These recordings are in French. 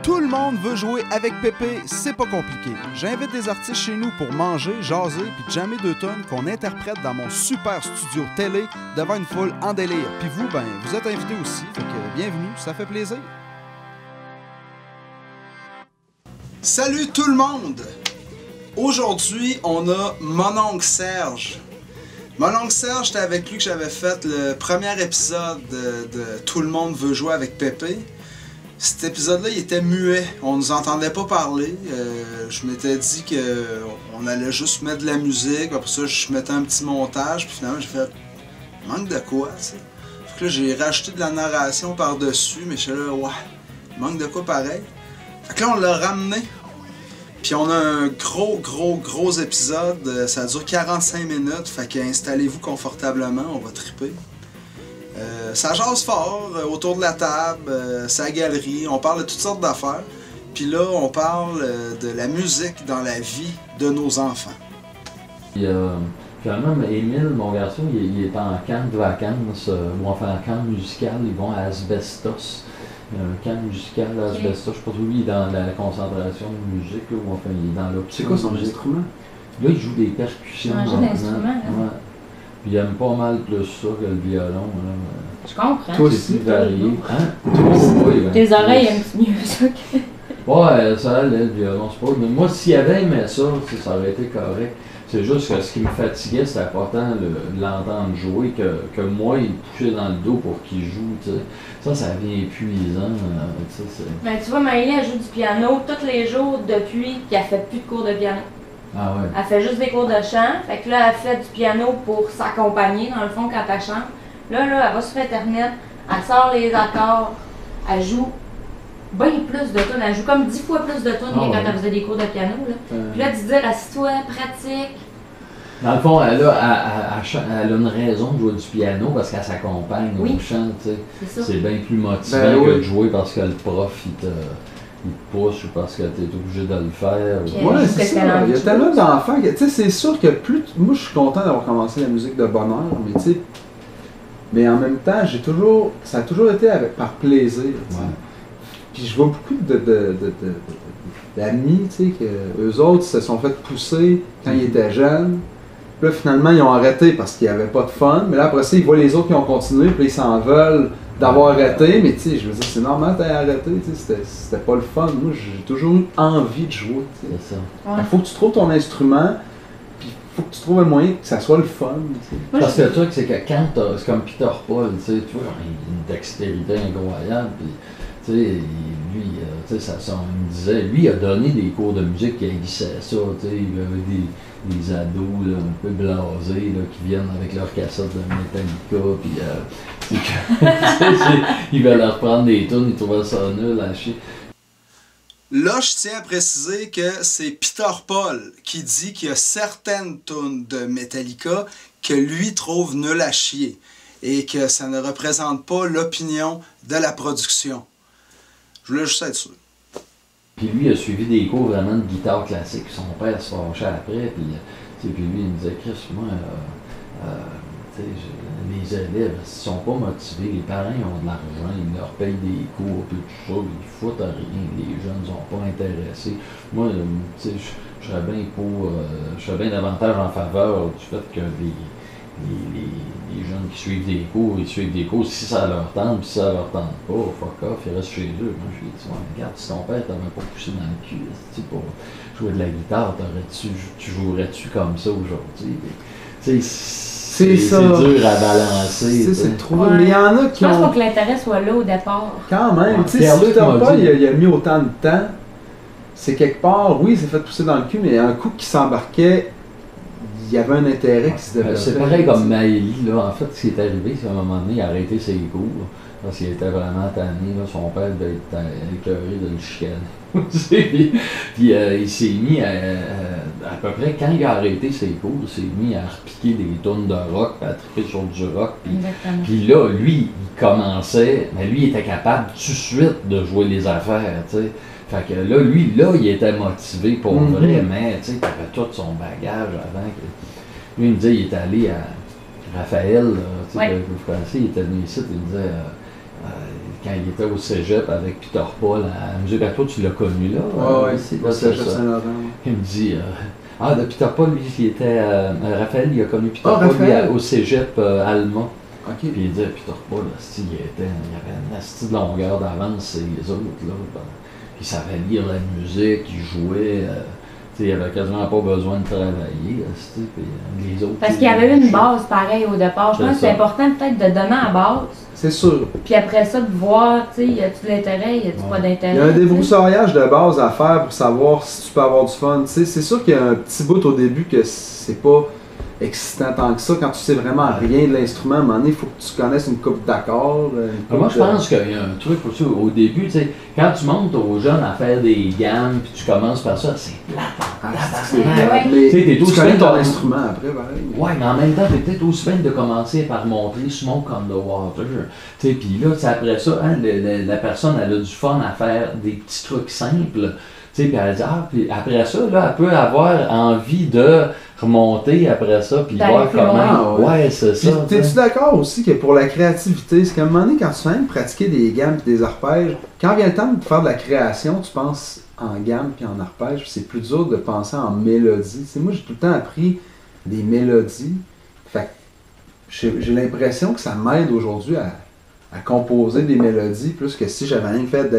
Tout le monde veut jouer avec Pépé, c'est pas compliqué. J'invite des artistes chez nous pour manger, jaser puis jammer 2 tonnes qu'on interprète dans mon super studio télé devant une foule en délire. Puis vous, ben, vous êtes invités aussi, fait que bienvenue, ça fait plaisir. Salut tout le monde! Aujourd'hui, on a mon oncle Serge. Mon oncle Serge, c'était avec lui que j'avais fait le premier épisode de Tout le monde veut jouer avec Pépé. Cet épisode-là, il était muet. On nous entendait pas parler. Je m'étais dit qu'on allait juste mettre de la musique. Après ça, je mettais un petit montage. Puis finalement, j'ai fait « manque de quoi, tu sais? » Fait que là, j'ai rajouté de la narration par-dessus. Mais je suis là « ouais, manque de quoi pareil? » Fait que là, on l'a ramené. Puis on a un gros épisode. Ça dure 45 minutes. Fait que installez-vous confortablement. On va triper. Ça jase fort, autour de la table, sa galerie, on parle de toutes sortes d'affaires. Puis là, on parle de la musique dans la vie de nos enfants. Finalement, Émile, mon garçon, il est en camp de vacances, ou enfin en camp musical, ils vont à Asbestos. Un camp musical à Asbestos, je sais pas trop, lui, il est dans la concentration de musique, ou enfin, il est dans l'optique. C'est quoi son instrument? Là, il joue des percussions. Un jeu d'instrument, là. Ouais. Puis il aime pas mal plus ça que le violon. Là. Je comprends. Toi C'est aussi, plus varié. Hein? aussi. Tes oreilles aiment mieux ça que... Ouais, ça allait, le violon, c'est pas... Mais moi, s'il avait aimé ça, ça aurait été correct. C'est juste que ce qui me fatiguait, c'était pas tant de l'entendre jouer que moi, il me touchait dans le dos pour qu'il joue, tu sais. Ça devient épuisant, tu sais. Mais tu vois, Maëlie, elle joue du piano tous les jours depuis qu'elle fait plus de cours de piano. Ah ouais. Elle fait juste des cours de chant. Fait que là, elle fait du piano pour s'accompagner, dans le fond, quand elle chante. Là, elle va sur Internet, elle sort les accords, elle joue bien plus de tunes. Elle joue comme 10 fois plus de tunes que quand elle faisait des cours de piano. Là. Puis là, tu dis, assis-toi, pratique. Dans le fond, elle a une raison de jouer du piano parce qu'elle s'accompagne au chant, tu sais. C'est bien plus motivant que de jouer parce que le prof, il te pousse ou parce que tu es obligé de le faire. Ouais, c'est ça. Il y a tellement d'enfants que, tu sais, c'est sûr que plus... Moi, je suis content d'avoir commencé la musique de bonne heure, mais tu sais... Mais en même temps, ça a toujours été par plaisir, tu sais. Puis je vois beaucoup d'amis, tu sais, que eux autres se sont fait pousser quand ils étaient jeunes. Puis là, finalement, ils ont arrêté parce qu'il n'y avait pas de fun. Mais là, après ça, ils voient les autres qui ont continué, puis ils s'en veulent d'avoir arrêté. Mais tu sais, je veux dire, c'est normal que tu aies arrêté, tu sais, c'était pas le fun. Moi, j'ai toujours eu envie de jouer, tu sais. C'est ça. Il faut que tu trouves ton instrument, puis il faut que tu trouves un moyen que ça soit le fun, tu sais. Parce que le truc, c'est que quand c'est comme Peter Paul, tu sais, tu vois, il a une dextérité incroyable, puis tu sais, lui, tu sais, il me disait, lui, il a donné des cours de musique qui haïssait ça, tu sais, il avait des ados là, un peu blasés là, qui viennent avec leurs cassettes de Metallica, puis ils veulent leur prendre des tunes, ils trouvaient ça nul à chier. Là, je tiens à préciser que c'est Peter Paul qui dit qu'il y a certaines tunes de Metallica que lui trouve nul à chier et que ça ne représente pas l'opinion de la production. Je voulais juste être sûr. Puis lui, il a suivi des cours vraiment de guitare classique. Son père se fâchait après, puis lui, il me disait, Chris, moi, les élèves, s'ils sont pas motivés, les parents ils ont de l'argent, ils leur payent des cours, puis tout ça, ils foutent à rien, les jeunes ne sont pas intéressés. Moi, tu sais, je serais bien davantage en faveur du fait que les jeunes qui suivent des cours, ils suivent des cours si ça leur tente, puis si ça leur tente pas, fuck off, ils restent chez eux. Moi, je lui ai dit, regarde, si ton père t'avait pas poussé dans le cul, pour jouer de la guitare, tu jouerais-tu comme ça aujourd'hui? C'est dur à balancer. C'est trop. Mais il y en a qui Je pense qu'il faut que l'intérêt soit là au départ. Quand même, tu sais, si Peter Paul, il a mis autant de temps, c'est quelque part, oui, il s'est fait pousser dans le cul, mais un coup qui s'embarquait, il y avait un intérêt qui se développait. C'est pareil comme Maëlie, là. En fait, ce qui est arrivé, c'est qu'à un moment donné, il a arrêté ses cours. Parce qu'il était vraiment tanné, là. Son père devait être écœuré de le chicaner. Puis il s'est mis à peu près, quand il a arrêté ses cours, il s'est mis à repiquer des tonnes de rock, à triper sur du rock. Puis là, lui, il commençait, mais lui, il était capable tout de suite de jouer les affaires, tu sais. Fait que là, lui, il était motivé pour vrai, mais tu sais, il avait tout son bagage avant. Lui, il me disait, il est allé à Raphaël, tu sais, que vous connaissez, il était venu ici, il me disait, quand il était au cégep avec Peter Paul, à musique à toi, tu l'as connu là? Ouais, ici, au là, cégep c'est ça. Saint-Laurent. Il me dit, de Peter Paul, lui, il était, Raphaël, il a connu Peter Ah, Paul, lui, Raphaël. au cégep allemand. Ok. Puis il dit, Peter Paul, il y avait une asti de longueur d'avance, c'est les autres, là. Il savait lire la musique, il jouait, il avait quasiment pas besoin de travailler, puis les autres... Parce qu'il y avait eu une base pareille au départ. Je pense que c'est important peut-être de donner la base. C'est sûr. Puis après ça, de voir, tu sais, y a-tu de l'intérêt, y a-tu pas d'intérêt. Il y a un tu sais. débroussaillage de base à faire pour savoir si tu peux avoir du fun. Tu sais, c'est sûr qu'il y a un petit bout au début que c'est pas excitant tant que ça. Quand tu sais vraiment rien de l'instrument, à un moment donné, il faut que tu connaisses une coupe d'accords. Moi, je pense qu'il y a un truc aussi au début, tu sais, quand tu montes aux jeunes à faire des gammes, puis tu commences par ça, c'est plate. C'est Ouais. Mais Tu sais, t'es tu aussi connais bien ton de- instrument après, pareil. Ouais, mais en même temps, t'es peut-être aussi bien de commencer par montrer Smoke on the Water. Tu sais, puis là, c'est après ça, hein, la personne, elle a du fun à faire des petits trucs simples. Tu sais, puis elle dit, puis après ça, là, elle peut avoir envie de remonter après ça, puis D'aller voir plus comment. loin. Ouais, c'est Puis, ça. tu t'es-tu sais. d'accord aussi que pour la créativité, c'est qu'à un moment donné, quand tu fais même pratiquer des gammes et des arpèges, quand vient le temps de faire de la création, tu penses en gamme puis en arpège, puis c'est plus dur de penser en mélodie. Tu sais, moi, j'ai tout le temps appris des mélodies. Fait que j'ai l'impression que ça m'aide aujourd'hui à composer des mélodies, plus que si j'avais rien fait.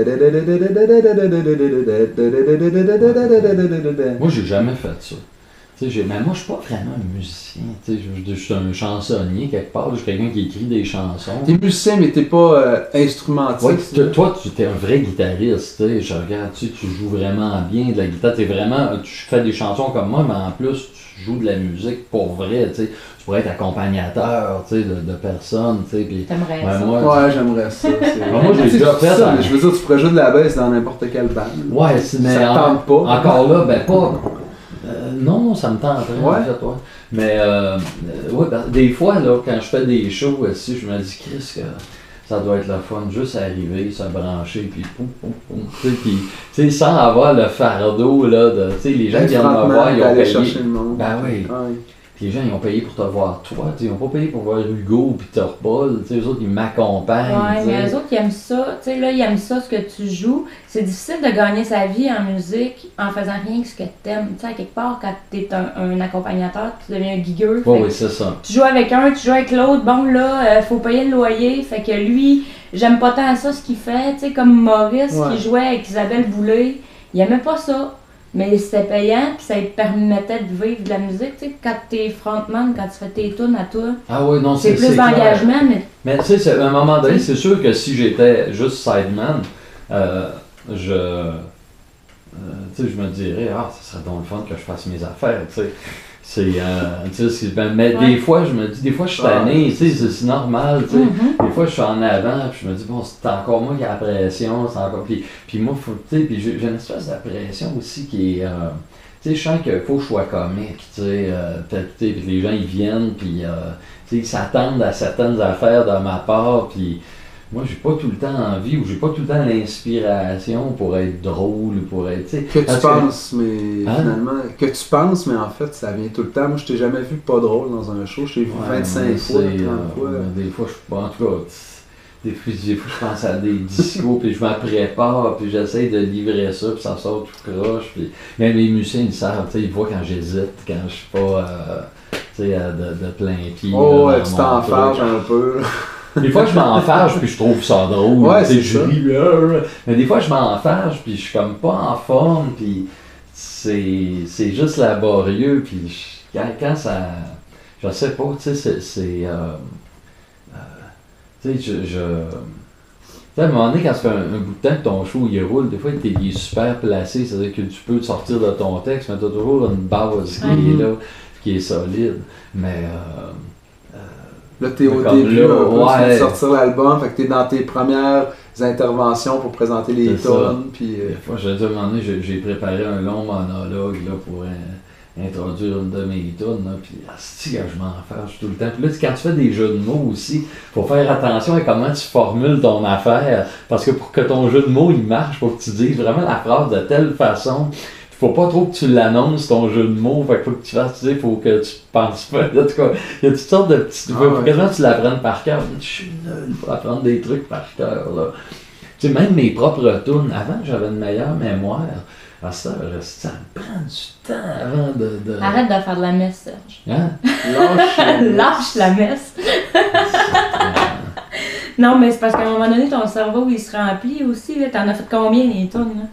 Moi, j'ai jamais fait ça. Tu sais, mais moi, je suis pas vraiment un musicien. Tu sais, je suis un chansonnier quelque part. Je suis quelqu'un qui écrit des chansons. T'es musicien, mais t'es pas instrumentiste. Ouais, toi, tu es un vrai guitariste. Tu sais, je regarde, tu joues vraiment bien de la guitare. Tu fais des chansons comme moi, mais en plus, tu joues de la musique pour vrai. Tu sais. Tu pourrais être accompagnateur, tu sais, de personnes. Tu sais, puis, T'aimerais ouais, ça. moi, Ouais, j'aimerais ça. moi, je l'ai déjà fait, Ça, hein. mais je veux dire, tu pourrais jouer de la baisse dans n'importe quelle bande. ouais, mais Ça te tente pas. encore là, ben pas. Non, ça me tenterait, Ouais. en fait, ouais. Mais, ouais, des fois, là, quand je fais des shows aussi, je me dis, Chris, que ça doit être le fun, juste arriver, se brancher, puis poum, poum, poum, tu sais, puis, tu sais, sans avoir le fardeau, là, de, tu sais, les gens qui viennent me voir, ils ont d'aller payé. chercher le monde. Ben oui. Ouais. Puis les gens, ils ont payé pour te voir toi, tu sais, ils n'ont pas payé pour voir Hugo ou Peter Paul, tu sais, eux autres, ils m'accompagnent. Ouais, tu sais. mais eux autres, ils aiment ça. Tu sais, là, ils aiment ça, ce que tu joues. C'est difficile de gagner sa vie en musique en faisant rien que ce que t'aimes. Tu sais, à quelque part, quand t'es un accompagnateur, tu deviens un gigueux. Ouais, Fait oui, c'est ça. tu joues avec un, tu joues avec l'autre, bon là, faut payer le loyer, fait que lui, j'aime pas tant ça ce qu'il fait, tu sais, comme Maurice Ouais. qui jouait avec Isabelle Boulay, il aimait pas ça, mais c'était payant, puis ça lui permettait de vivre de la musique, tu sais, quand t'es frontman, quand tu fais tes tunes à toi, Ah oui, non, c'est plus clair. d'engagement, mais Mais tu sais, à un moment donné, c'est sûr que si j'étais juste sideman, tu sais, je me dirais, ça serait donc le fun que je fasse mes affaires, tu sais. Mais Ouais. des fois, je me dis, des fois, je suis tanné, tu sais, c'est normal, tu sais. Des fois, je suis en avant, puis je me dis, bon, c'est encore moi qui ai la pression, c'est encore. Puis moi, tu sais, puis j'ai une espèce de pression aussi qui est. Tu sais, je sens qu'il faut que je sois comique, tu sais, puis les gens, ils viennent, puis, tu sais, ils s'attendent à certaines affaires de ma part, puis. Moi, j'ai pas tout le temps envie ou j'ai pas tout le temps l'inspiration pour être drôle, pour être. Tu sais, Que tu parce penses, mais Hein? finalement, que tu penses, mais en fait, ça vient tout le temps. Moi, je t'ai jamais vu pas drôle dans un show. Je t'ai vu Ouais, 25 mais fois, c'est, 30 fois. des fois, en tout cas, des fois, je pense à des discours, puis je me prépare, puis j'essaie de livrer ça, puis ça sort tout croche. Puis même les musiciens, ils savent, tu sais, ils voient quand j'hésite, quand je suis pas, tu sais, de plein pied. Oh, là, ouais, dans tu mon t'enfarges truc. un peu. Des fois, je m'enfarge, puis je trouve ça drôle. Ouais, tu sais, c'est je ça. ris, mais des fois, je m'enfarge, puis je suis comme pas en forme, puis c'est juste laborieux, puis quand ça. Je sais pas, tu sais, tu sais, tu sais, à un moment donné, quand ça fait un bout de temps que ton show il roule, des fois il est super placé, c'est-à-dire que tu peux te sortir de ton texte, mais tu as toujours une base qui est là, qui est solide. Mais Là, t'es au Comme début, là, un peu, tu ouais. viens de sortir l'album, fait que t'es dans tes premières interventions pour présenter les C'est ça. tonnes, puis... des fois, je vais dire, à un moment donné, j'ai préparé un long monologue là, pour introduire une de mes tunes, là, puis asti, je m'en fâche tout le temps. Puis là, quand tu fais des jeux de mots aussi, faut faire attention à comment tu formules ton affaire, parce que pour que ton jeu de mots il marche, faut que tu dises vraiment la phrase de telle façon. faut pas trop que tu l'annonces ton jeu de mots, fait qu'il faut que tu fasses, tu sais, faut que tu penses pas. En tout cas, il y a toutes sortes de petits. Faut quasiment que tu l'apprennes par cœur. Je suis nul pour apprendre des trucs par cœur, là. Tu sais, même mes propres tunes, avant j'avais une meilleure mémoire. À ça, ça me prend du temps avant de... Arrête de faire de la messe, Serge. Hein? Lâche la messe. Non, mais c'est parce qu'à un moment donné, ton cerveau, il se remplit aussi. T'en as fait combien, les tunes, là?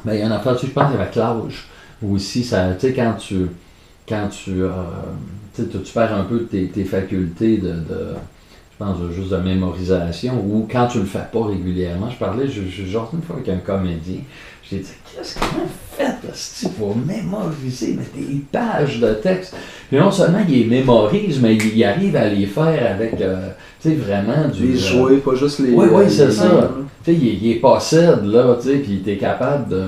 Ben, il y en a fait, je pense, avec l'âge. Aussi, ça, tu sais, quand tu perds un peu tes facultés je pense, juste de mémorisation, ou quand tu le fais pas régulièrement. Je parlais, genre une fois avec un comédien, je lui ai dit, qu'est-ce qu'on fait pour mémoriser des pages de texte? Puis non seulement il les mémorise, mais il arrive à les faire avec, tu sais, vraiment du... Les jouer, pas juste les... Oui, c'est ça. Tu sais, il possède, là, tu sais, puis il est capable de...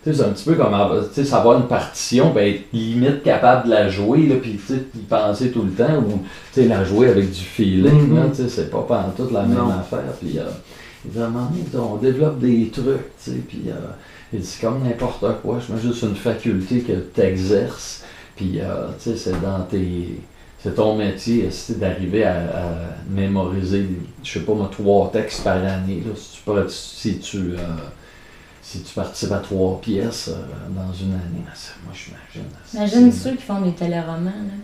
Tu sais, c'est un petit peu comme, tu sais, savoir une partition, ben, être limite capable de la jouer, là, puis, tu sais, y penser tout le temps, ou, tu sais, la jouer avec du feeling, là, tu sais, c'est pas pantoute la même affaire, puis, il dit, à un moment donné, on développe des trucs, tu sais, puis, il dit, c'est comme n'importe quoi, je mets juste une faculté que tu exerces, puis, tu sais, c'est ton métier, c'est d'arriver à mémoriser, je sais pas, moi, 3 textes par année, là, si tu participes à 3 pièces dans une année, moi j'imagine. Imagine ceux qui font des téléromans, là.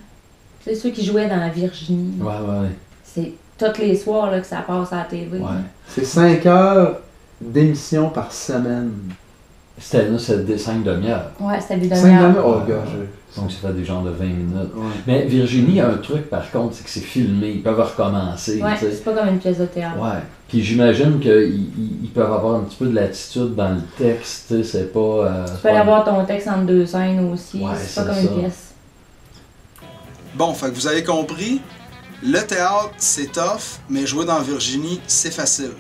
C'est ceux qui jouaient dans la Virginie. Ouais. C'est tous les soirs là, que ça passe à la TV. Ouais. C'est 5 heures d'émission par semaine. C'était des 5 demi-heures. Ouais, c'était des 5 demi-heures. demi-heures? Oh, gars, Donc ça fait des genres de 20 minutes. Ouais. Mais Virginie a un truc par contre, c'est que c'est filmé, ils peuvent recommencer. Ouais, t'sais. c'est pas comme une pièce de théâtre. Ouais. Puis j'imagine qu'ils peuvent avoir un petit peu de latitude dans le texte, tu sais, c'est pas... Tu peux aller avoir ton texte entre 2 scènes aussi, Ouais, c'est pas c'est comme ça. une pièce. Bon, fait que vous avez compris, le théâtre, c'est tough, mais jouer dans Virginie, c'est facile.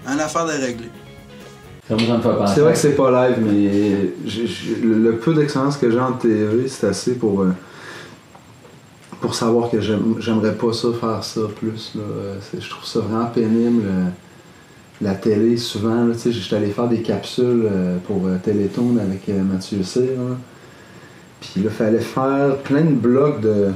Une affaire de régler. Ça me fait penser. C'est vrai que c'est pas live, mais le peu d'expérience que j'ai en TV, c'est assez pour savoir que j'aimerais pas ça faire ça plus. Là. Je trouve ça vraiment pénible. La télé, souvent, là, j'étais allé faire des capsules pour Télétoon avec Mathieu Cyr. Là. Puis là, il fallait faire plein de blocs de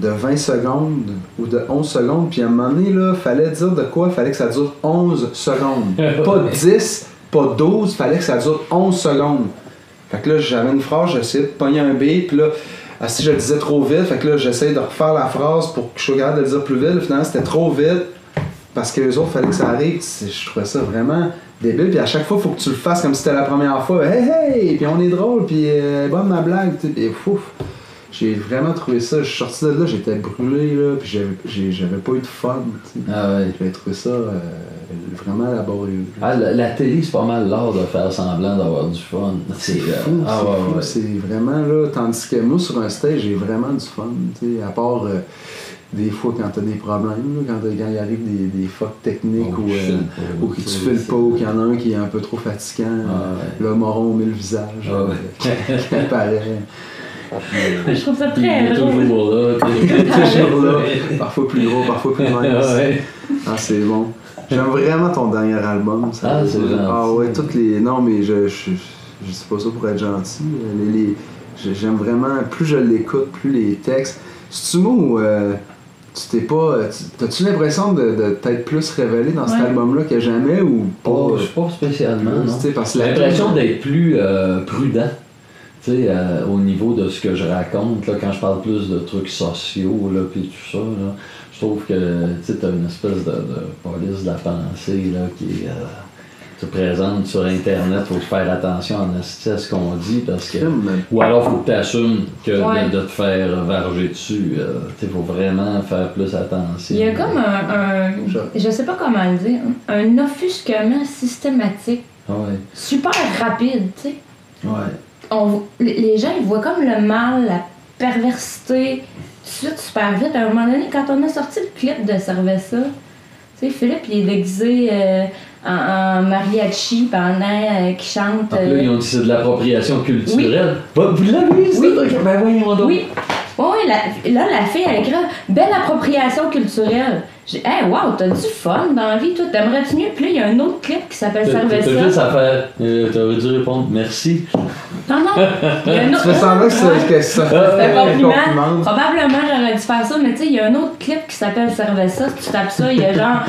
20 secondes ou de 11 secondes. Puis à un moment donné, il fallait dire de quoi? Il fallait que ça dure 11 secondes. Pas 10, pas 12, il fallait que ça dure 11 secondes. Fait que là, j'avais une phrase, j'essayais de pogner un beat, puis là, si je le disais trop vite, fait que là, j'essayais de refaire la phrase pour que je sois capable de le dire plus vite. Finalement, c'était trop vite, parce que les autres, il fallait que ça arrive. Je trouvais ça vraiment débile, puis à chaque fois, il faut que tu le fasses comme si c'était la première fois. Hey, puis on est drôle, puis bonne ma blague, tu sais, puis fouf. J'ai vraiment trouvé ça, je suis sorti de là, j'étais brûlé, là, puis j'avais pas eu de fun, tu sais. Ah ouais. J'avais trouvé ça vraiment laborieux. Ah, la télé, c'est pas mal l'art de faire semblant d'avoir du fun. C'est fou, fou, c'est vraiment là, tandis que moi, sur un stage, j'ai vraiment du fun, tu sais, à part des fois quand t'as des problèmes, là, quand il arrive des fucks techniques ou que tu files pas, ou qu'il y en a un qui est un peu trop fatigant, là, Moron met le visage, qui apparaît. Je trouve ça très Il est drôle. toujours là. Toujours là, parfois plus gros, parfois plus mince. Ouais. Ah, c'est bon. J'aime vraiment ton dernier album. Ça. Ah, c'est gentil. Ah ouais, toutes les... Non, mais je sais pas ça pour être gentil. J'aime vraiment... Plus je l'écoute, plus les textes... C'est-tu moi où tu t'es pas... T'as-tu l'impression de t'être plus révélé dans cet album-là que jamais ou pas? Pas spécialement, non. Parce que J'ai l'impression d'être plus prudent. Tu sais, au niveau de ce que je raconte, là, quand je parle plus de trucs sociaux, là, puis tout ça, là, je trouve que tu as une espèce de police de la pensée là, qui se présente sur Internet. Il faut faire attention en esti à ce qu'on dit, parce que ou alors il faut que tu assumes que de te faire varger dessus. Il faut vraiment faire plus attention. Il y a comme je sais pas comment le dire, un offusquement systématique, super rapide, tu sais. Ouais. Les gens, ils voient comme le mal, la perversité, tout de suite, super vite. À un moment donné, quand on a sorti le clip de Cerveza, tu sais, Philippe, il est déguisé en mariachi pendant qu'il chante. Donc là, ils ont dit que c'est de l'appropriation culturelle. Oui. Vous l'avez vu, ça? Oui. Ben voyons donc. Oui. Oui, là, la fille, elle écrit belle appropriation culturelle. J'ai dit, hey, wow, t'as du fun dans la vie, toi, t'aimerais-tu mieux? Puis là, il y a un autre clip qui s'appelle Cerveza. T'as juste à faire. T'aurais dû répondre merci. Non, il y a un autre. Tu fais semblant que ça. C'est un compliment. Probablement, j'aurais dû faire ça, mais tu sais, il y a un autre clip qui s'appelle Cerveza. Si tu tapes ça, il y a genre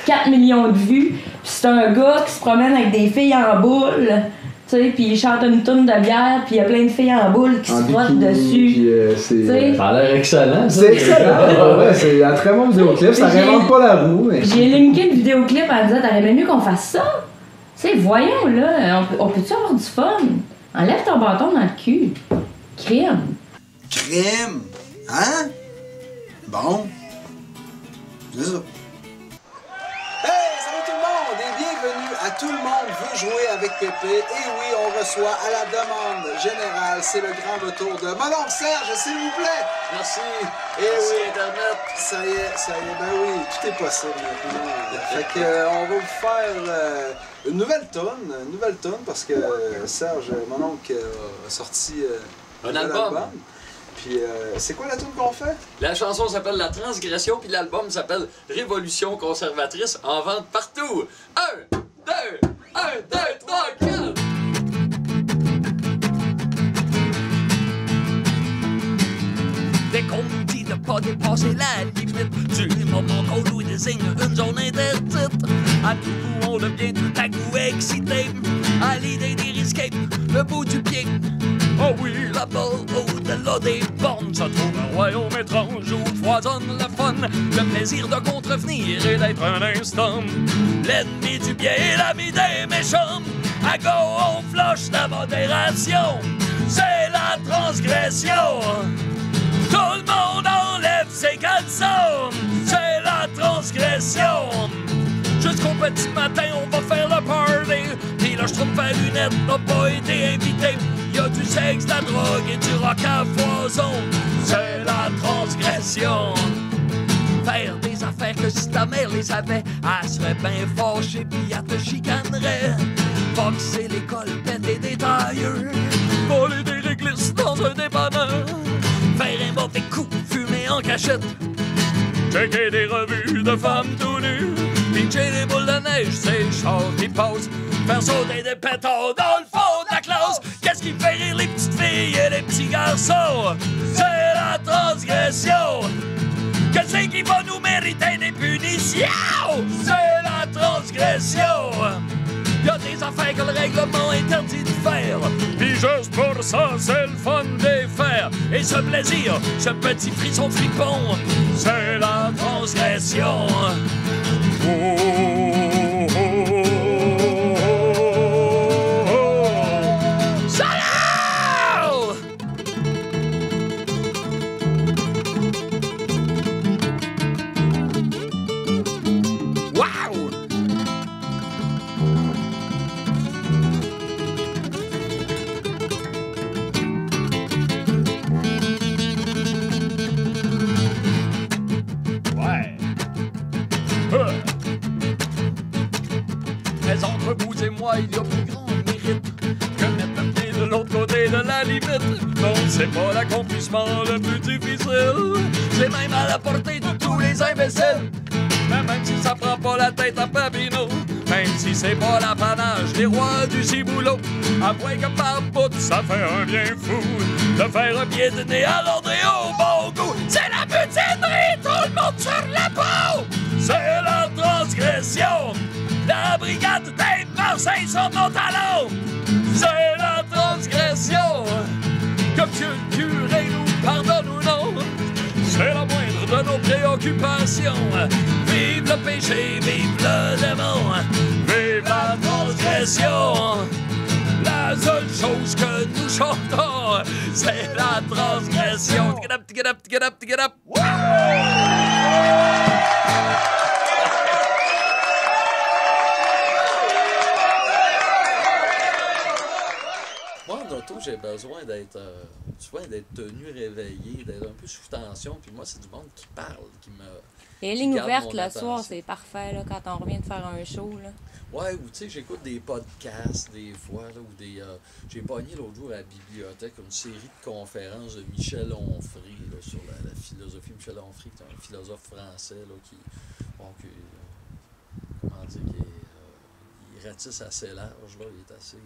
4 millions de vues. Puis c'est un gars qui se promène avec des filles en boule. Tu sais, puis il chante une toune de bière, puis il y a plein de filles en boule qui se frottent dessus. Ça a l'air excellent. C'est excellent. Ouais, c'est un très bon vidéoclip. Ça réinvente pas la roue. Mais... J'ai linké le vidéoclip en disant, t'aurais bien mieux qu'on fasse ça. Tu sais, voyons, là, on peut-tu avoir du fun? Enlève ton bâton dans le cul. Crème. Crème? Hein? Bon. C'est ça. Hey, salut tout le monde et bienvenue à Tout le monde veut jouer avec Pépé. Et oui, on reçoit à la demande générale, c'est le grand retour de mon oncle Serge, s'il vous plaît. Merci. Et Merci oui, Internet. ça y est, ben oui, tout est possible maintenant. Fait que, on va vous faire une nouvelle tonne parce que Serge, mon oncle, a sorti Un album. Puis c'est quoi la tune qu'on fait? La chanson s'appelle La Transgression, puis l'album s'appelle Révolution conservatrice, en vente partout. 1, 2, 3, 4. Dès qu'on nous dit de pas dépasser la limite du moment qu'on nous désigne une zone interdite, à tout coup on devient tout à coup excité à l'idée d'y risquer le bout du pied. Oh oui, là-bas, au-delà des bornes, se trouve un royaume étrange où foisonne le fun, le plaisir de contrevenir et d'être un instant l'ennemi du bien et l'ami des méchants. À go, on floche la modération, c'est la transgression. Tout le monde enlève ses caleçons, c'est la transgression. Jusqu'au petit matin, on va faire le party. Puis là, je trouve ma lunette n'a pas été invité. Y a du sexe, de la drogue et du rock à foison. C'est la transgression. Faire des affaires que si ta mère les avait, elle serait bien fâchée puis elle te chicanerait. Boxer l'école, péter des tailleurs, voler des réglisses dans un dépanneur, faire un mauvais coup, fumer en cachette, checker des revues de femmes tout nues, pitcher des boules de neige, c'est le char qui passe, faire sauter des pétards dans le fond de la classe. Qu'est-ce qui fait rire les petites filles et les petits garçons? C'est la transgression. Qu'est-ce qui va nous mériter des punitions? C'est la transgression. Y'a des affaires que le règlement interdit de faire, pis juste pour ça, c'est le fun de faire. Et ce plaisir, ce petit frisson fripon, c'est la transgression. Oh, oh, oh, oh, oh. Salut! Wow! Mais entre vous et moi, il y a plus grand mérite que mettre le pied de l'autre côté de la limite. Non, c'est pas l'accomplissement le plus difficile, c'est même à la portée de tous les imbéciles. Mais même si ça prend pas la tête à Papineau, même si c'est pas l'apanage des rois du ciboulot, avouez que par bout, ça fait un bien fou de faire un pied de nez à l'ordre et au bon goût. C'est la mutinerie, tout le monde sur la peau. C'est la transgression. La brigade des Marseille sur nos talons. C'est la transgression. Que Dieu le curé nous pardonne ou non, c'est la moindre de nos préoccupations. Vive le péché, vive le démon, vive la transgression. La seule chose que nous chantons, c'est la transgression. Get up, get up, get up, get up. j'ai besoin d'être d'être tenu réveillé, d'être un peu sous tension. Puis moi, c'est du monde qui parle, qui me. Les qui lignes garde ouvertes mon le attention. soir, c'est parfait là, quand on revient de faire un show. Là. Ouais, ou tu sais, j'écoute des podcasts des fois, là, ou des. J'ai pogné l'autre jour à la bibliothèque une série de conférences de Michel Onfray là, sur la philosophie. Michel Onfray, qui est un philosophe français là, comment dire, il ratisse assez large, là, il est assez.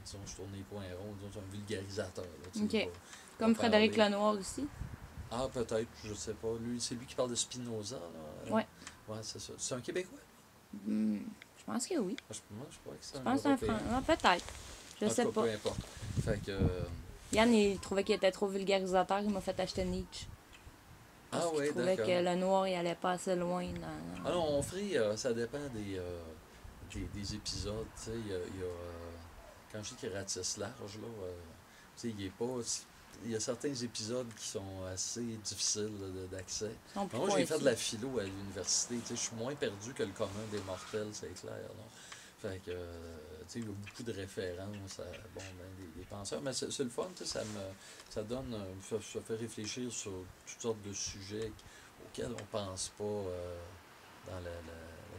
Disons, je tourne les coins ronds, disons, c'est un vulgarisateur. Là, tu sais, Ok. il va Comme Frédéric parler. Lenoir aussi. Ah, peut-être, je sais pas. C'est lui qui parle de Spinoza, là. Ouais. Ouais, c'est ça. C'est un Québécois? Je pense que oui. Moi, je crois que c'est Je un pense que c'est un Européen. Français. Peut-être. Je En tout sais cas, pas. peu importe. Fait que. Yann, il trouvait qu'il était trop vulgarisateur. Il m'a fait acheter Nietzsche. Ah Parce qu'il ouais, trouvait d'accord. que le noir, il allait pas assez loin dans... Ah non, on ferait, ça dépend des épisodes, tu sais, il y a quand je dis qu'il ratisse large, là, tu sais, il est pas, il y a certains épisodes qui sont assez difficiles là, d'accès. Ils sont plus Moi, j'ai fait pointus. de la philo à l'université, tu sais, je suis moins perdu que le commun des mortels, c'est clair, là. Fait que, tu sais, il y a beaucoup de références à, bon, ben, des penseurs, mais c'est le fun, tu sais, ça donne, ça fait réfléchir sur toutes sortes de sujets auxquels on pense pas dans la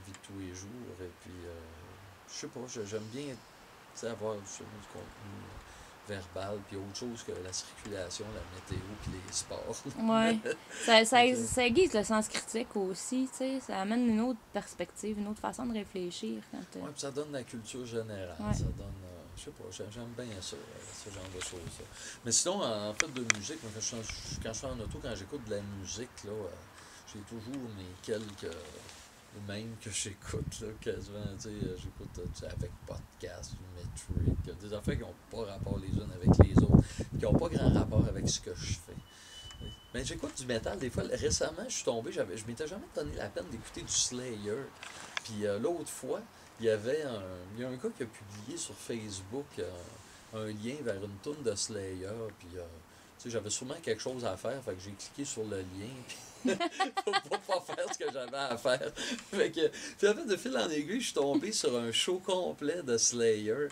vie de tous les jours, et puis, je sais pas, j'aime bien, tu sais, avoir justement du contenu verbal, puis autre chose que la circulation, la météo, puis les sports. Ouais. Ça aiguise le sens critique aussi, tu sais. Ça amène une autre perspective, une autre façon de réfléchir. Quand, Ouais, puis ça donne la culture générale. Ouais. Ça donne, je sais pas, j'aime bien ça, ce genre de choses. Mais sinon, en fait, de musique, moi, quand je suis en auto, quand j'écoute de la musique, là, j'ai toujours mes quelques. Même que j'écoute, là, quasiment, tu sais, j'écoute tu sais, avec podcast, métrique, des affaires qui n'ont pas rapport les unes avec les autres, qui n'ont pas grand rapport avec ce que je fais. Mais j'écoute du métal, des fois, récemment, je suis tombé, je m'étais jamais donné la peine d'écouter du Slayer. Puis l'autre fois, il y a un gars qui a publié sur Facebook un lien vers une toune de Slayer, puis tu sais, j'avais sûrement quelque chose à faire, fait que j'ai cliqué sur le lien, puis pour pas faire ce que j'avais à faire. Fait que, puis en fait, de fil en aiguille, je suis tombé sur un show complet de Slayer.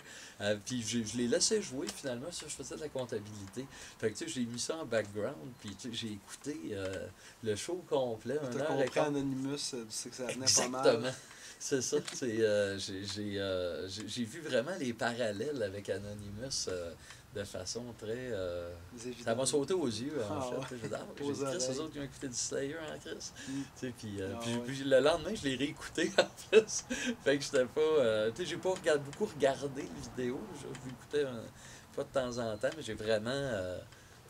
Puis je l'ai laissé jouer finalement. Ça, je faisais de la comptabilité. Fait que tu sais, j'ai mis ça en background. Puis tu sais, j'ai écouté le show complet. T'as compris Anonymous, tu sais que ça venait pas mal. Exactement. C'est ça. J'ai vu vraiment les parallèles avec Anonymous de façon très. Ça m'a sauté aux yeux, en fait. Ouais. J'ai dit, Aux j'ai Chris, eux oreilles. autres qui ont écouté du Slayer en Chris. Mm. Tu sais, puis, Ah puis, ouais. puis le lendemain, je l'ai réécouté en plus. Fait que j'étais pas. Tu sais, j'ai pas beaucoup regardé les vidéos. Je l'écoutais pas de temps en temps, mais j'ai vraiment.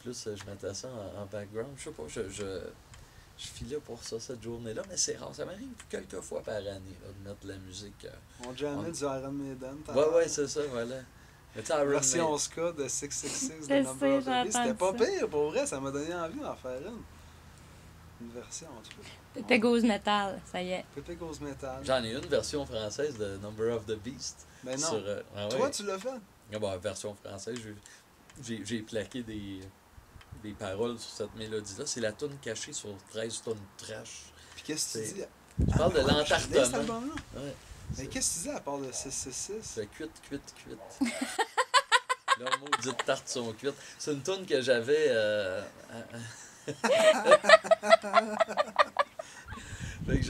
Plus, je mettais ça en background. Je sais pas, je filais pour ça cette journée-là, mais c'est rare. Ça m'arrive quelques fois par année là, de mettre de la musique. On jamais du Iron Maiden. Ouais, c'est ça, voilà. Mais tu sais, Iron Version Maiden- ska de 666 Je de Number of the sais, Beast. j'ai C'était pas entendu pire, pour vrai. Ça m'a donné envie d'en faire une. Une version, en tout cas. Pépé Goes Metal, ça y est. Pépé Goes Metal. J'en ai une version française de Number of the Beast. Mais non. Sur, ah ouais. Toi, tu l'as fait? Ah bah, version française, j'ai plaqué des paroles sur cette mélodie-là. C'est la toune cachée sur 13 tonnes trash. Puis qu'est-ce que tu C'est- dis? Je parle de cet l'entartement. album-là. Ouais. Mais qu'est-ce que tu dis à part de 666? C'est cuite. Leurs maudites tartes sont cuites. C'est une toune que j'avais. Fait que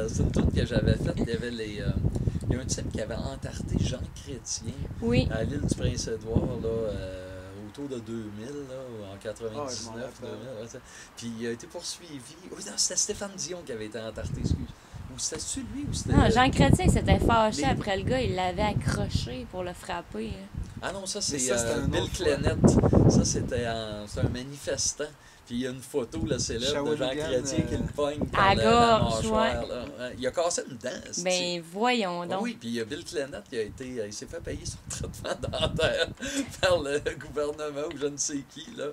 c'est une toune que j'avais faite. Il y avait il y a un type qui avait entarté Jean Chrétien Oui. à l'île du Prince-Édouard, là, autour de 2000, là, ou en 99, Ah ouais, je m'en rappelle. 2000. Ouais, ça. Puis il a été poursuivi. Oui, non, c'était Stéphane Dion qui avait été entarté, excuse. Ou c'était-tu lui ou c'était. Non, Jean Chrétien s'était fâché les- après le gars, il l'avait accroché pour le frapper. Ah non, ça c'est Mais ça, c'était un Bill autre fois. Clenette. Ça c'était un manifestant. Puis il y a une photo là, célèbre de Jean Shawinigan, Chrétien qui le pogne à par la gorge, mâchoire. Là. Ouais, il a cassé une dent. c'est-tu. Ben voyons donc. Oui, puis il y a Bill Clenette qui il s'est fait payer son traitement dentaire par le gouvernement ou je ne sais qui. Là.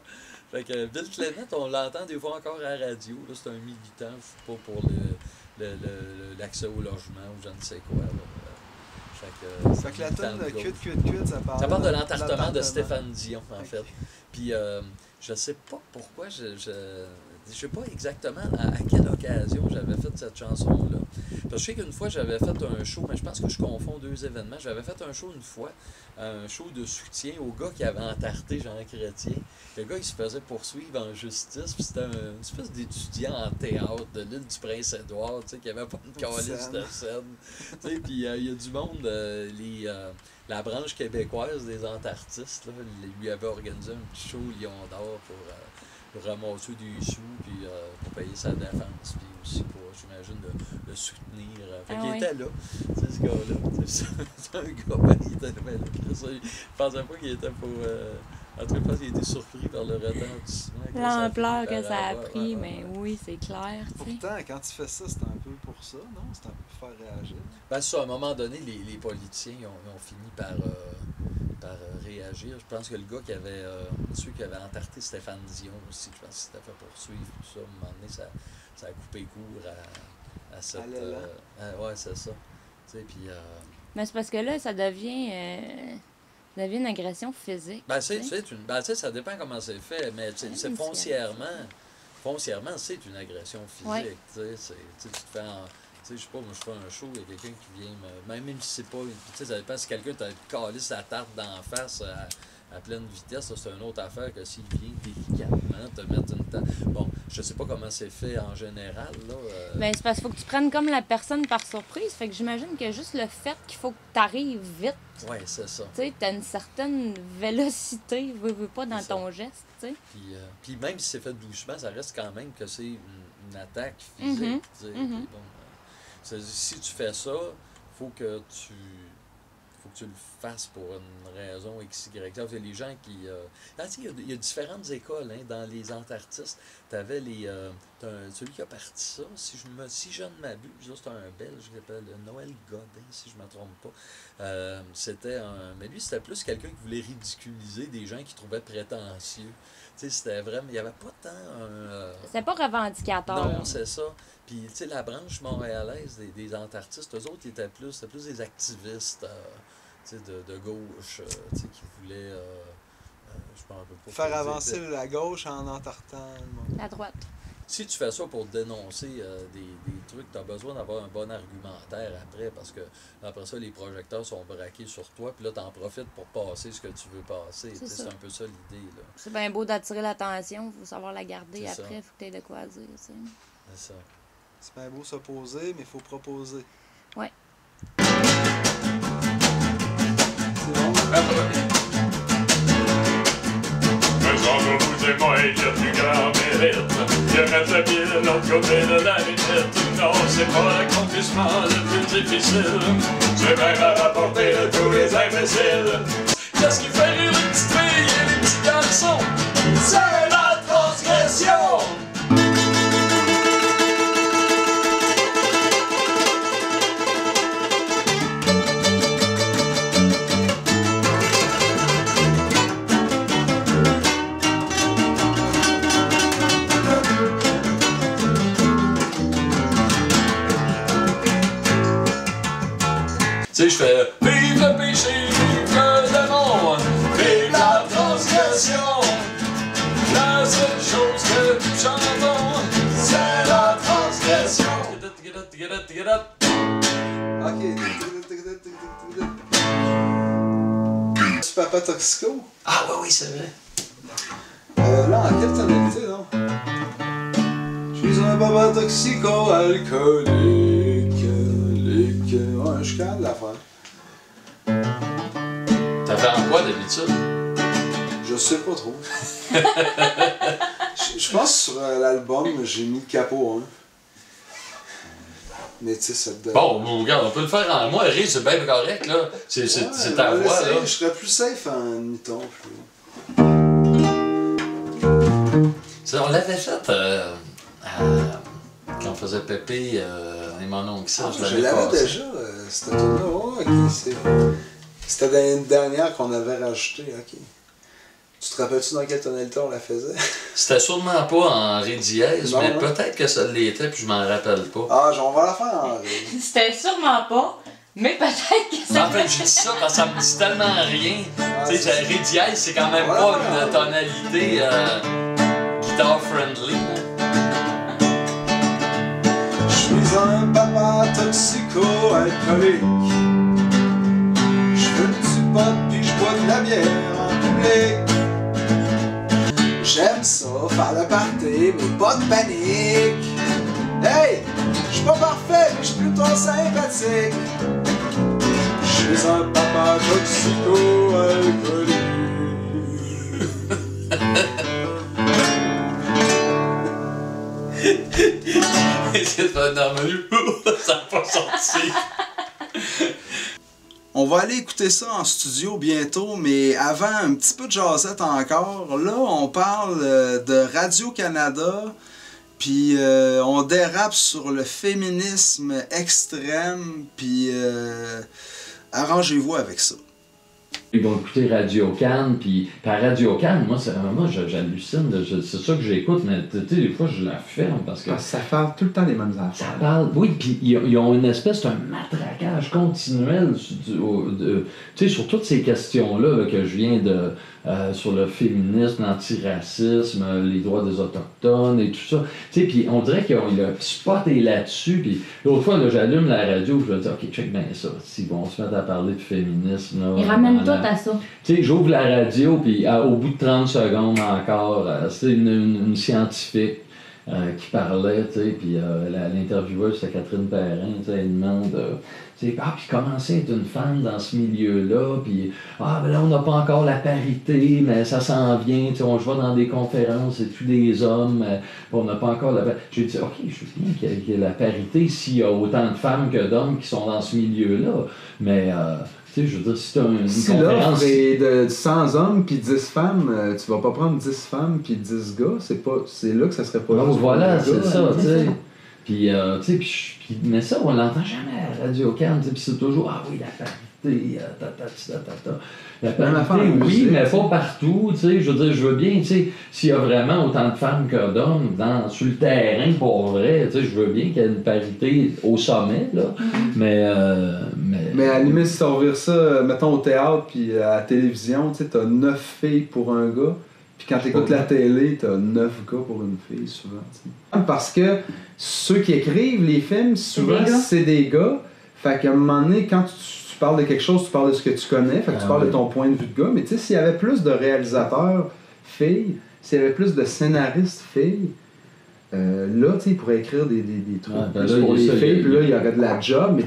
Fait que Bill Clenette, on l'entend des fois encore à la radio. Là, c'est un militant, je sais pas, pour l'accès au logement ou je ne sais quoi. Là. Fait que la toune de militant Cuite, ça parle. ça parle de l'entartement de l'entartement. Stéphane Dion, en Ok. fait. Puis, je sais pas pourquoi je sais pas exactement à quelle occasion j'avais fait cette chanson-là. Parce que je sais qu'une fois, j'avais fait un show, mais je pense que je confonds deux événements. J'avais fait un show une fois, un show de soutien au gars qui avait entarté Jean Chrétien. Le gars, il se faisait poursuivre en justice, puis c'était une espèce d'étudiant en théâtre de l'île du Prince-Édouard, tu sais, qui avait pas une calice de scène. Tu sais, puis il y a du monde, la branche québécoise des entartistes, là, lui avait organisé un petit show au Lion d'Or pour ramasser des sous, puis pour payer sa défense, puis aussi pour, j'imagine, le soutenir. Fait qu'il était là, tu sais, ce gars-là. C'est un gars, ben, il était là. Je pensais pas qu'il était pour... en tout cas, il était surpris par le retentissement. L'ampleur que ça a pris, mais oui, c'est clair. Pourtant, quand tu fais ça, c'est un peu pour ça, non? C'est un peu pour faire réagir. Ben, ça, à un moment donné, les politiciens ont fini par réagir. Je pense que le gars qui avait... celui qui avait entarté Stéphane Dion aussi, je pense qu'il s'était fait poursuivre, tout ça. À un moment donné, ça a coupé court à cette... ouais, c'est ça. Tu sais, puis... Mais c'est parce que là, ça devient une agression physique. Ben, ça dépend comment c'est fait, mais c'est foncièrement, c'est une agression physique. Ouais. Tu te fais je sais pas, moi je fais un show, il y a quelqu'un qui vient même si c'est pas. Tu sais, ça dépend si quelqu'un t'a calé sa tarte d'en face à pleine vitesse, ça, c'est une autre affaire que s'il vient délicatement te mettre une tarte. Bon, je sais pas comment c'est fait en général, là. Ben, c'est parce qu'il faut que tu prennes comme la personne par surprise. Fait que j'imagine que juste le fait qu'il faut que tu arrives vite. Ouais, c'est ça. Tu sais, t'as une certaine vélocité, veux pas dans ton geste, tu sais. Puis même si c'est fait doucement, ça reste quand même que c'est une attaque physique. Tu sais. Bon, si tu fais ça, faut que tu le fasses pour une raison XY. Il y a les gens qui... il y a différentes écoles dans les entartistes. Tu avais celui qui a parti ça, si je ne m'abuse, c'est un Belge qui s'appelle Noël Godin, si je ne me trompe pas. Mais lui, c'était plus quelqu'un qui voulait ridiculiser des gens qu'il trouvait prétentieux. C'était vraiment... Il n'y avait pas tant... C'était pas revendicateur. Non, c'est ça. Puis, tu sais, la branche montréalaise des entartistes, eux autres, c'était plus des activistes de gauche, qui voulaient... je me rappelle pas. Faire avancer la gauche en entartant le monde. La droite. Si tu fais ça pour dénoncer des trucs, tu as besoin d'avoir un bon argumentaire après, parce que après ça, les projecteurs sont braqués sur toi, puis là, tu en profites pour passer ce que tu veux passer. C'est un peu ça l'idée. C'est bien beau d'attirer l'attention, il faut savoir la garder après, il faut que tu aies de quoi dire. C'est ça. C'est bien beau s'opposer, mais il faut proposer. Ouais. C'est bon? Entre vous et moi, il y a plus grand mérite de mettre le pied de l'autre côté de la limite. Non, c'est pas l'accomplissement le plus difficile, c'est même à la portée de tous les imbéciles. Qu'est-ce qui fait rire les petites filles et les petits garçons? C'est la transgression! Tu sais, je fais vive le péché, vive le démon, vive la transgression. La seule chose que nous chantons, c'est la transgression. Ok. Tu Papa Toxico? Ah oui, c'est vrai. Là, en quelle tonalité, non? Je suis un papa toxico alcoolique. Ouais, je suis capable de la faire. T'as fait en quoi d'habitude? Je sais pas trop. Je pense que sur l'album, j'ai mis le capot 1. Mais tu sais, ça te donne... Bon, regarde, on peut le faire en... Moi, rire, c'est bien correct, là. C'est ta voix, là. Je serais plus safe en mi-ton. On l'avait fait quand on faisait Pépé et mon oncle Serge. Je l'avais déjà, cette tune-là. Oh, ok, c'était l'année dernière qu'on avait rajouté, ok. Tu te rappelles-tu dans quelle tonalité on la faisait? C'était sûrement pas en ré dièse, Non, mais non. peut-être que ça l'était, puis je m'en rappelle pas. Ah, on va la faire en ré. C'était sûrement pas, mais peut-être que ça... En fait, j'ai dit ça parce que ça me dit tellement rien. Ah, Tu sais, ré dièse, c'est quand même Voilà. pas une tonalité guitar friendly. Hein. suis un papa toxico-alcoolique. Je fume du pot puis je bois de la bière en public. J'aime ça, faire le party, mais pas de panique. Hey, je suis pas parfait, mais je suis plutôt sympathique. Je suis un papa toxico-alcoolique. C'est pas normal, ça n'a pas sorti. On va aller écouter ça en studio bientôt, mais avant, un petit peu de jazzette encore. Là, on parle de Radio-Canada, puis on dérape sur le féminisme extrême, puis arrangez-vous avec ça. Ils vont écouter Radio-Can, puis par Radio-Can, moi j'hallucine, c'est ça que j'écoute, mais tu sais, des fois je la ferme parce que... Ça parle tout le temps les mêmes Ça affaires. parle, oui, puis ils ont une espèce d'un matraquage continuel tu sais, sur toutes ces questions-là là, que je viens de... sur le féminisme, l'antiracisme, les droits des Autochtones et tout ça. Tu sais, puis on dirait que le spot est là-dessus, puis l'autre fois, là, j'allume la radio, je me dis, OK, check bien ça. Ils vont se mettre à parler de féminisme. Là, Ils ramènent tout à ça. Tu sais, j'ouvre la radio, puis au bout de 30 secondes encore, c'est une scientifique qui parlait, tu sais, puis l'intervieweuse, c'est Catherine Perrin, tu sais, elle demande, tu sais, puis commencer à être une femme dans ce milieu-là, puis ben là, on n'a pas encore la parité, mais ça s'en vient, tu sais, on va dans des conférences, c'est tous des hommes, on n'a pas encore la parité. J'ai dit, OK, je sais bien qu'il y a la parité s'il y a autant de femmes que d'hommes qui sont dans ce milieu-là, mais... tu sais, je veux dire, si tu as une si conférence... l'offre est de 100 hommes puis 10 femmes, tu vas pas prendre 10 femmes puis 10 gars, c'est là que ça serait pas Donc juste voilà, pour les c'est gars, ça, hein. tu sais. Puis, tu sais, mais ça, on l'entend jamais à la Radio-Can, tu sais, puis c'est toujours, ah oui, la parité, La Même affaire parité, en oui, musique, mais ça. pas partout, tu sais, je veux dire, je veux bien, tu sais, s'il y a vraiment autant de femmes que d'hommes sur le terrain, pour vrai, tu sais, je veux bien qu'il y ait une parité au sommet, là, mais... Mais à la limite, si on revire ça, mettons au théâtre puis à la télévision, tu sais, t'as 9 filles pour un gars, puis quand t'écoutes la télé, t'as 9 gars pour une fille, souvent, tu sais. Parce que ceux qui écrivent les films, souvent, des gars. c'est des gars. Fait qu'à un moment donné, quand tu parles de quelque chose, tu parles de ce que tu connais, fait que tu parles de ton point de vue de gars. Mais tu sais, s'il y avait plus de réalisateurs filles, s'il y avait plus de scénaristes filles, là, tu sais, ils pourraient écrire des trucs ben plus là, pour il y a les ça, filles, puis là, il y aurait de la job. Mais...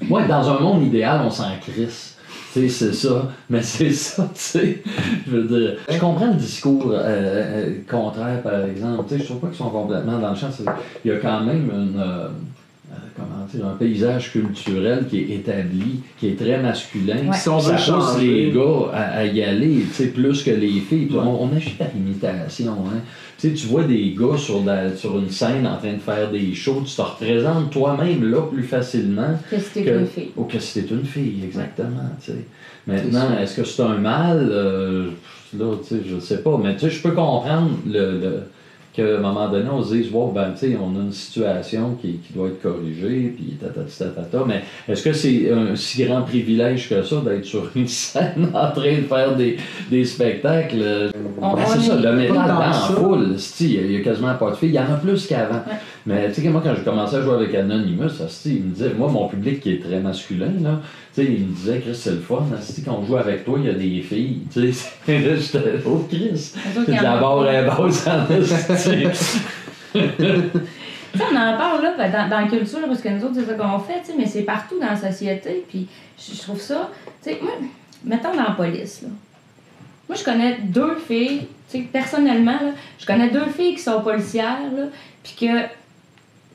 Moi, dans un monde idéal, on s'en crisse. Tu sais, c'est ça. Mais c'est ça, tu sais. Je veux dire, je comprends le discours contraire, par exemple. Tu sais, je trouve pas qu'ils sont complètement dans le champ. Il y a quand même un paysage culturel qui est établi, qui est très masculin. Si on Ça veut pousse changer. les gars à y aller, tu sais, plus que les filles. Puis Ouais. on agit par imitation, hein. Tu sais, tu vois des gars sur une scène en train de faire des shows, tu te représentes toi-même là plus facilement Que si t'es une fille. ou que si t'es une fille, exactement. Tu sais. Maintenant, est-ce que c'est un mal? Là, tu sais, je sais pas. Mais tu sais, je peux comprendre qu'à un moment donné, on se dise, wow, ben, tu sais, on a une situation qui doit être corrigée, puis tatata. Mais est-ce que c'est un si grand privilège que ça d'être sur une scène en train de faire des spectacles? C'est ça, le métal pas dans dans ça. foule, il y a quasiment pas de filles. Il y en a plus qu'avant. Ouais. Mais tu sais, moi, quand j'ai commencé à jouer avec Anonymous, il me disait, moi, mon public qui est très masculin, là, tu sais, il me disait, Chris, c'est le fun, quand on joue avec toi, il y a des filles. Tu sais, là, j'étais, oh, Chris, c'est de la barre à base en esti. Tu sais, on en parle là, dans la culture, parce que nous autres, c'est ça qu'on fait, tu sais, mais c'est partout dans la société. Puis je trouve ça, tu sais, moi, mettons dans la police, là. Moi, je connais 2 filles, tu sais, personnellement, là, je connais 2 filles qui sont policières, là, puis que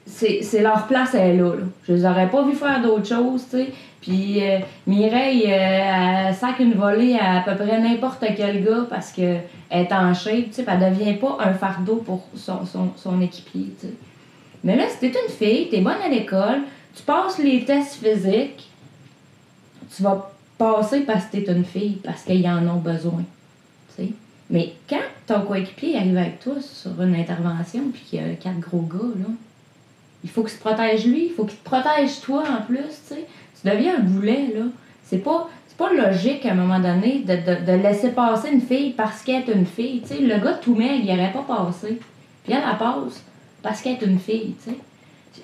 c'est leur place, elle est là. Je les aurais pas vu faire d'autres choses, tu sais. Puis Mireille, elle sac une volée à peu près n'importe quel gars parce qu'elle est en shape, tu sais, puis elle devient pas un fardeau pour son équipier, tu sais. Mais là, si t'es une fille, t'es bonne à l'école, tu passes les tests physiques, tu vas passer parce que t'es une fille, parce qu'ils en ont besoin, tu sais. Mais quand ton coéquipier arrive avec toi sur une intervention puis qu'il y a 4 gros gars, là, il faut qu'il se protège lui, il faut qu'il te protège toi en plus, tu sais. Tu deviens un boulet, là. C'est pas logique à un moment donné de laisser passer une fille parce qu'elle est une fille, tu sais. Le gars tout maigre, il aurait pas passé. Puis elle passe parce qu'elle est une fille, tu sais.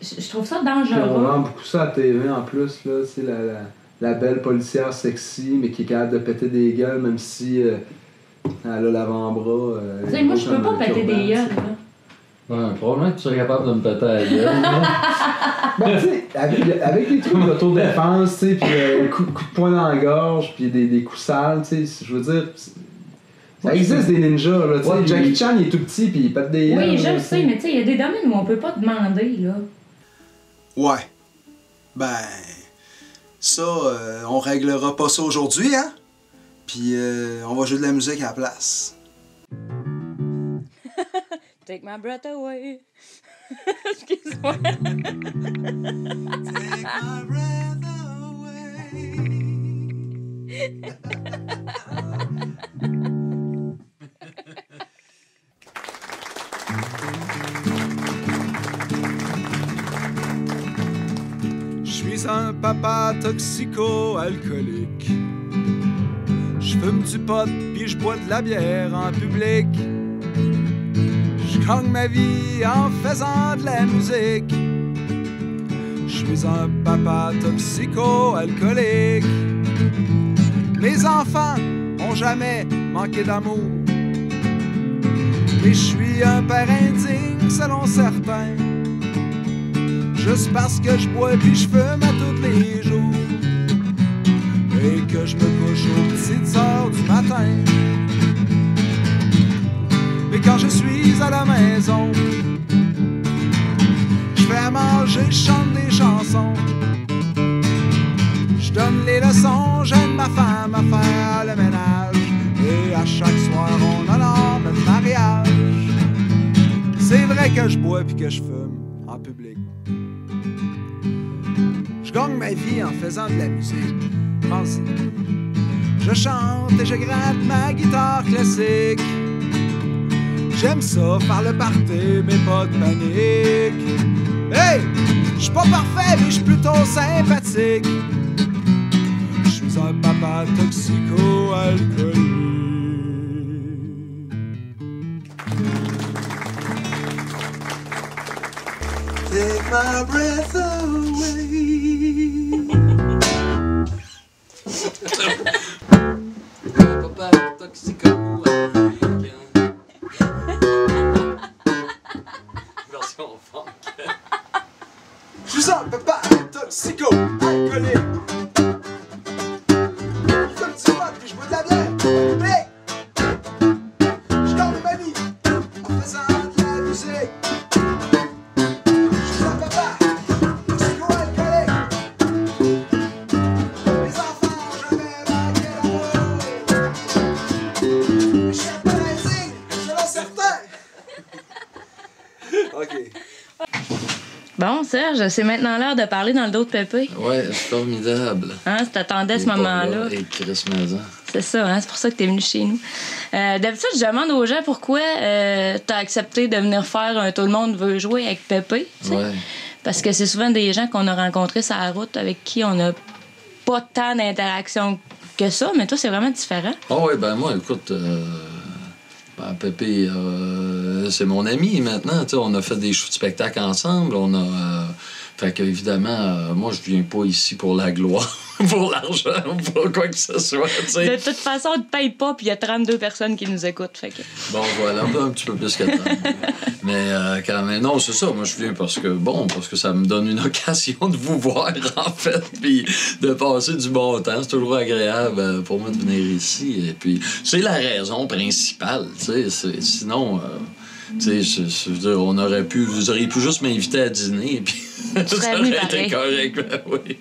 Je trouve ça Puis on dangereux. vend beaucoup ça à la TV en plus, là, c'est la belle policière sexy, mais qui est capable de péter des gueules, même si elle a l'avant-bras. Tu sais, moi, je peux pas péter des gueules, là. Ouais, probablement que tu serais capable de me péter à la gueule. Ben, tu sais, avec les trucs d'autodéfense, tu sais, puis coup de poing dans la gorge, puis des coups sales, tu sais, je veux dire, ça existe des ninjas, là, tu sais. Ouais, Jackie Chan, il est tout petit, puis il pète des gueules. Oui, je là, le tu sais, mais tu sais, il y a des domaines où on peut pas demander, là. Ouais. Ben, ça, on réglera pas ça aujourd'hui, hein? Puis on va jouer de la musique à la place. Take my breath away. Excuse-moi. Take my breath Je suis un papa toxico-alcoolique. Je fume du pot puis je bois de la bière en public. Je gagne ma vie en faisant de la musique. Je suis un papa toxico-alcoolique. Mes enfants ont jamais manqué d'amour. Mais je suis un père indigne selon certains. Juste parce que je bois puis je fume à tous les jours. Et que je me couche aux petites heures du matin. Mais quand je suis à la maison, je fais à manger, je chante des chansons. Je donne les leçons, j'aide ma femme à faire le ménage. Et à chaque soir on honore notre mariage. C'est vrai que je bois puis que je fume en public. Je gagne ma vie en faisant de la musique. Pense-y. Je chante et je gratte ma guitare classique. J'aime ça, faire le party, mais pas de panique. Hey! J'suis pas parfait, mais j'suis plutôt sympathique. J'suis un papa toxico-alcoolique. Take my breath away. Papa toxico. Version funk. Je suis un papa toxico-alcoolique. Je fume du pot puis je bois de la bière. Mais je gagne ma vie en faisant de la musique. Je suis un papa toxico-alcoolique. Mes enfants ont jamais manqué d'amour. Mais je suis un peu indigne selon certains. Ok. Bon, Serge, c'est maintenant l'heure de parler dans le dos de Pépé. Ouais, c'est formidable. Hein, tu t'attendais à ce moment-là. Et Chris Mazan. C'est ça, hein, c'est pour ça que t'es venu chez nous. D'habitude, je demande aux gens pourquoi t'as accepté de venir faire un Tout le monde veut jouer avec Pépé. Tu sais. Ouais. Parce que c'est souvent des gens qu'on a rencontrés sur la route avec qui on n'a pas tant d'interaction que ça, mais toi, c'est vraiment différent. Ah ouais, ben moi, écoute, Pépé, c'est mon ami maintenant. Tu sais, on a fait des shows de spectacle ensemble. On a. Fait que, évidemment, moi, je viens pas ici pour la gloire, pour l'argent, pour quoi que ce soit. Tu sais. De toute façon, on te paye pas, puis il y a 32 personnes qui nous écoutent. Fait que... Bon, voilà, un petit peu plus que 30. Mais quand même, non, c'est ça. Moi, je viens parce que ça me donne une occasion de vous voir, en fait, puis de passer du bon temps. C'est toujours agréable pour moi de venir ici. Et puis, c'est la raison principale, tu sais. Sinon, tu sais, je veux dire, vous auriez pu juste m'inviter à dîner, puis ça aurait été correct, ben oui.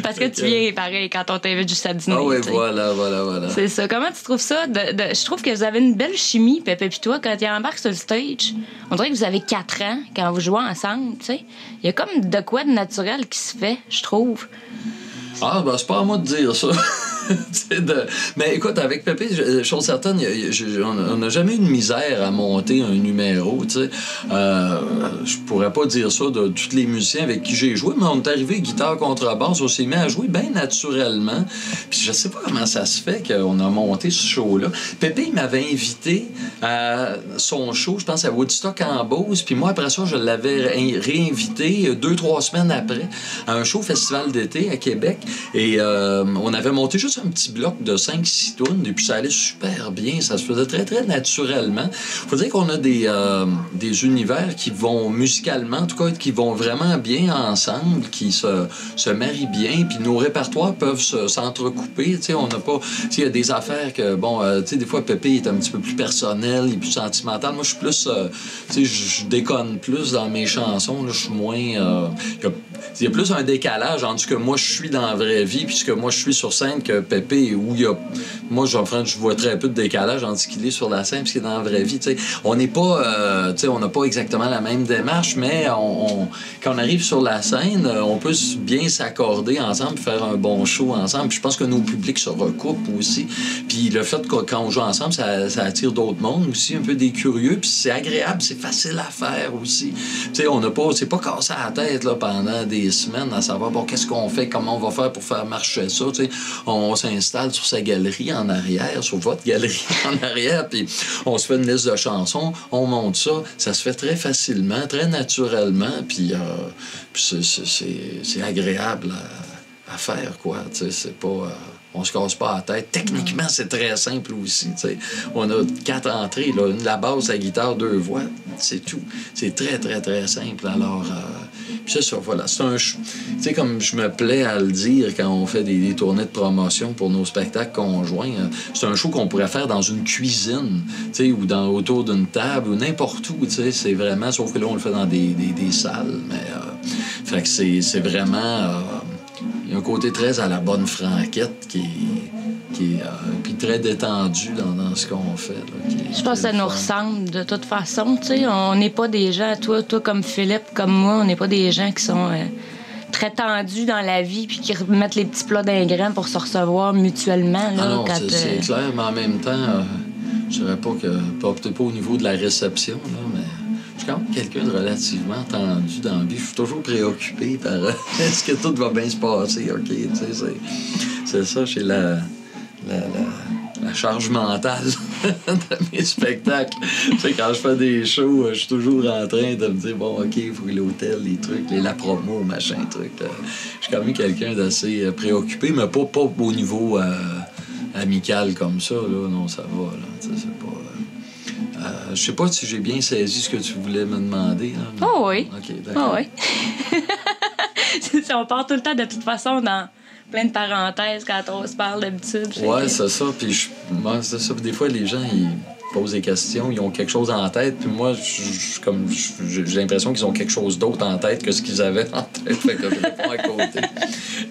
Parce que tu viens pareil quand on t'invite juste à dîner. Ah oui, t'sais. voilà. C'est ça. Comment tu trouves ça? Je trouve que vous avez une belle chimie, Pépé et toi, quand tu embarques sur le stage. On dirait que vous avez 4 ans quand vous jouez ensemble, tu sais. Il y a comme de quoi de naturel qui se fait, je trouve. Ah, ben c'est pas à moi de dire ça. Mais écoute, avec Pépé, chose certaine, on n'a jamais eu de misère à monter un numéro. Je pourrais pas dire ça de tous les musiciens avec qui j'ai joué, mais on est arrivé guitare, contrebasse, on s'est mis à jouer bien naturellement. Puis je sais pas comment ça se fait qu'on a monté ce show-là. Pépé, il m'avait invité à son show, je pense à Woodstock en Beauce, puis moi, après ça, je l'avais réinvité 2-3 semaines après à un show festival d'été à Québec. Et on avait monté juste un petit bloc de 5-6 tunes, et puis ça allait super bien, ça se faisait très, très naturellement. Faut dire qu'on a des univers qui vont musicalement, en tout cas, qui vont vraiment bien ensemble, qui se marient bien, puis nos répertoires peuvent s'entrecouper, tu sais, on n'a pas... Tu sais, il y a des affaires que, bon, tu sais, des fois, Pépé est un petit peu plus personnel, il est plus sentimental. Moi, je suis plus, tu sais, je déconne plus dans mes chansons, là, je suis moins... il y a plus un décalage entre ce que moi, je suis dans la vraie vie, puis ce que moi, je suis sur scène, que Pépé, où il y a... Moi, je vois très peu de décalage entre ce qu'il est sur la scène et ce qu'il est dans la vraie vie, tu sais. On n'est pas... tu sais, on n'a pas exactement la même démarche, mais quand on arrive sur la scène, on peut bien s'accorder ensemble, faire un bon show ensemble. Puis je pense que nos publics se recoupent aussi. Puis le fait que quand on joue ensemble, ça attire d'autres mondes aussi, un peu des curieux. Puis c'est agréable, c'est facile à faire aussi. Tu sais, c'est pas cassé à la tête là, pendant des semaines à savoir, bon, qu'est-ce qu'on fait, comment on va faire pour faire marcher ça. Tu sais, on s'installe sur sa galerie en arrière, sur votre galerie en arrière, puis on se fait une liste de chansons, on monte ça se fait très facilement, très naturellement, puis c'est agréable à faire, quoi. Tu sais, c'est pas... on se casse pas la tête. Techniquement, c'est très simple aussi. T'sais. On a 4 entrées, là, la basse, la guitare, 2 voix, c'est tout. C'est très, très, très simple. Alors, puis c'est ça, voilà. C'est un... Tu sais, comme je me plais à le dire quand on fait des tournées de promotion pour nos spectacles conjoints, c'est un show qu'on pourrait faire dans une cuisine, tu sais, ou autour d'une table, ou n'importe où, tu sais. C'est vraiment... Sauf que là, on le fait dans des salles, mais... fait que c'est vraiment... il y a un côté très à la bonne franquette qui est puis très détendu dans ce qu'on fait. Là, je pense que ça nous ressemble de toute façon. T'sais. On n'est pas des gens, toi comme Philippe, comme moi, on n'est pas des gens qui sont très tendus dans la vie puis qui mettent les petits plats d'ingrédients pour se recevoir mutuellement. Là, non, c'est clair, mais en même temps, je dirais pas que... Peut-être pas au niveau de la réception, là, mais... Je suis quand même quelqu'un de relativement tendu dans la vie. Je suis toujours préoccupé par est-ce que tout va bien se passer, OK, tu sais, c'est ça, j'ai la charge mentale de mes spectacles. Tu sais, quand je fais des shows, je suis toujours en train de me dire, bon, OK, il faut l'hôtel, les trucs, la promo, machin, truc. Je suis quand même quelqu'un d'assez préoccupé, mais pas au niveau amical comme ça, là. Non, ça va, là. Tu sais, c'est pas... je sais pas si j'ai bien saisi ce que tu voulais me demander. Là, mais... Oh oui. OK, d'accord. Oh oui. On part tout le temps, de toute façon, dans plein de parenthèses quand on se parle d'habitude. Ouais, c'est ça. Puis c'est ça. Puis des fois, les gens, ils posent des questions, ils ont quelque chose en tête. Puis moi, j'ai l'impression qu'ils ont quelque chose d'autre en tête que ce qu'ils avaient en tête. Fait que je réponds à côté.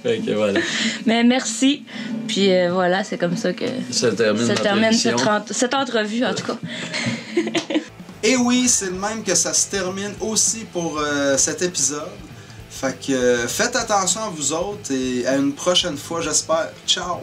Fait que voilà. Mais merci. Puis voilà, c'est comme ça que ça termine cette entrevue, en tout cas. Et oui, c'est le même que ça se termine aussi pour cet épisode. Fait que faites attention à vous autres et à une prochaine fois, j'espère. Ciao!